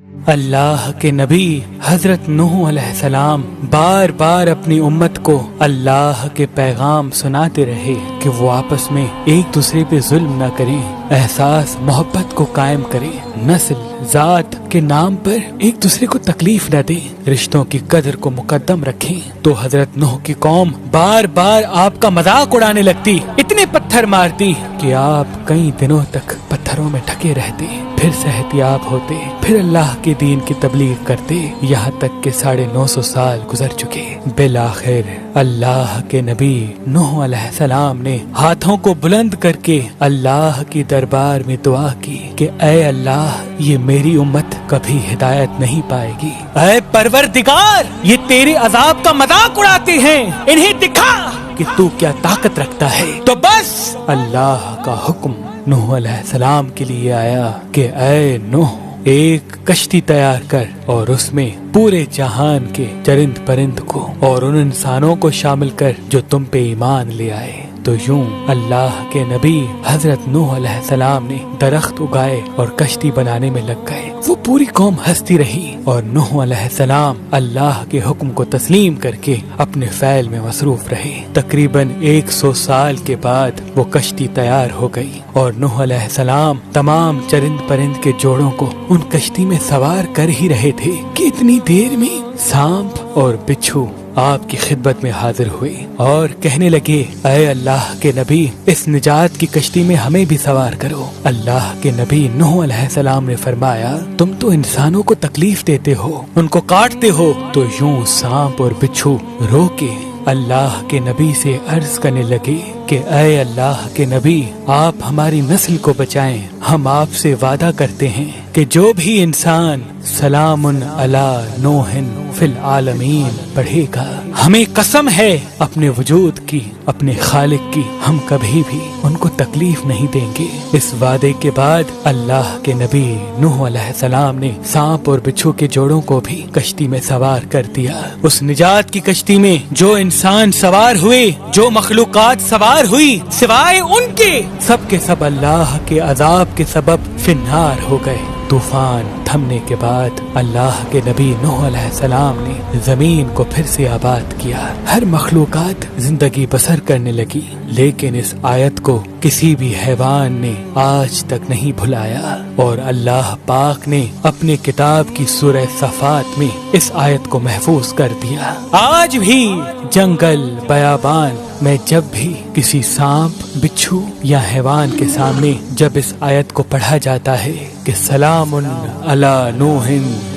اللہ کے نبی حضرت نوح علیہ السلام بار بار اپنی امت کو اللہ کے پیغام سناتے رہے کہ وہ آپس میں ایک دوسرے پہ ظلم نہ کریں، احساس محبت کو قائم کریں، نسل ذات کے نام پر ایک دوسرے کو تکلیف نہ دیں، رشتوں کی قدر کو مقدم رکھیں۔ تو حضرت نوح کی قوم بار بار آپ کا مذاق اڑانے لگتی، اتنے پتھر مارتی کہ آپ کئی دنوں تک پتھروں میں ڈھکے رہتے، پھر صحتیاب ہوتے، پھر اللہ کے دین کی تبلیغ کرتے، یہاں تک کہ 950 سال گزر چکے۔ بالآخر اللہ کے نبی نوح علیہ السلام نے ہاتھوں کو بلند کر کے اللہ کی دربار میں دعا کی کہ اے اللہ، یہ میری امت کبھی ہدایت نہیں پائے گی، اے پروردگار، یہ تیرے عذاب کا مذاق اڑاتے ہیں، انہیں دکھا کہ تو کیا طاقت رکھتا ہے۔ تو بس اللہ کا حکم نوح علیہ السلام کے لیے آیا کہ اے نوح، ایک کشتی تیار کر اور اس میں پورے جہان کے چرند پرند کو اور ان انسانوں کو شامل کر جو تم پہ ایمان لے آئے۔ تو یوں اللہ کے نبی حضرت نوح علیہ السلام نے درخت اگائے اور کشتی بنانے میں لگ گئے۔ وہ پوری قوم ہنستی رہی اور نوح علیہ السلام اللہ کے حکم کو تسلیم کر کے اپنے فعل میں مصروف رہے۔ تقریباً 100 سال کے بعد وہ کشتی تیار ہو گئی اور نوح علیہ السلام تمام چرند پرند کے جوڑوں کو ان کشتی میں سوار کر ہی رہے تھے کہ اتنی دیر میں سانپ اور بچھو آپ کی خدمت میں حاضر ہوئے اور کہنے لگے، اے اللہ کے نبی، اس نجات کی کشتی میں ہمیں بھی سوار کرو۔ اللہ کے نبی نوح علیہ السلام نے فرمایا، تم تو انسانوں کو تکلیف دیتے ہو، ان کو کاٹتے ہو۔ تو یوں سانپ اور بچھو رو کے اللہ کے نبی سے عرض کرنے لگے کہ اے اللہ کے نبی، آپ ہماری نسل کو بچائیں، ہم آپ سے وعدہ کرتے ہیں کہ جو بھی انسان سلام علی نوح فی العالمین پڑھے گا، ہمیں قسم ہے اپنے وجود کی، اپنے خالق کی، ہم کبھی بھی ان کو تکلیف نہیں دیں گے۔ اس وعدے کے بعد اللہ کے نبی نوح علیہ السلام نے سانپ اور بچھو کے جوڑوں کو بھی کشتی میں سوار کر دیا۔ اس نجات کی کشتی میں جو انسان سوار ہوئے، جو مخلوقات سوار ہوئی، سوائے ان کے سب اللہ کے عذاب کے سبب فی النار ہو گئے۔ طوفان تھمنے کے بعد اللہ کے نبی نوح علیہ السلام نے زمین کو پھر سے آباد کیا، ہر مخلوقات زندگی بسر کرنے لگی، لیکن اس آیت کو کسی بھی حیوان نے آج تک نہیں بھلایا، اور اللہ پاک نے اپنے کتاب کی سورہ صفات میں اس آیت کو محفوظ کر دیا۔ آج بھی جنگل بیابان میں جب بھی کسی سانپ، بچھو یا حیوان کے سامنے جب اس آیت کو پڑھا جاتا ہے کہ سلام علی نوح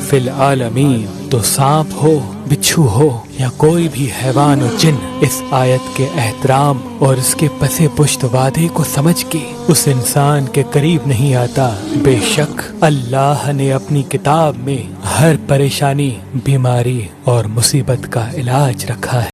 فی العالمین، تو سانپ ہو، بچھو ہو یا کوئی بھی حیوان و جن اس آیت کے احترام اور اس کے پسے پشت وعدے کو سمجھ کے اس انسان کے قریب نہیں آتا۔ بے شک اللہ نے اپنی کتاب میں ہر پریشانی، بیماری اور مصیبت کا علاج رکھا ہے۔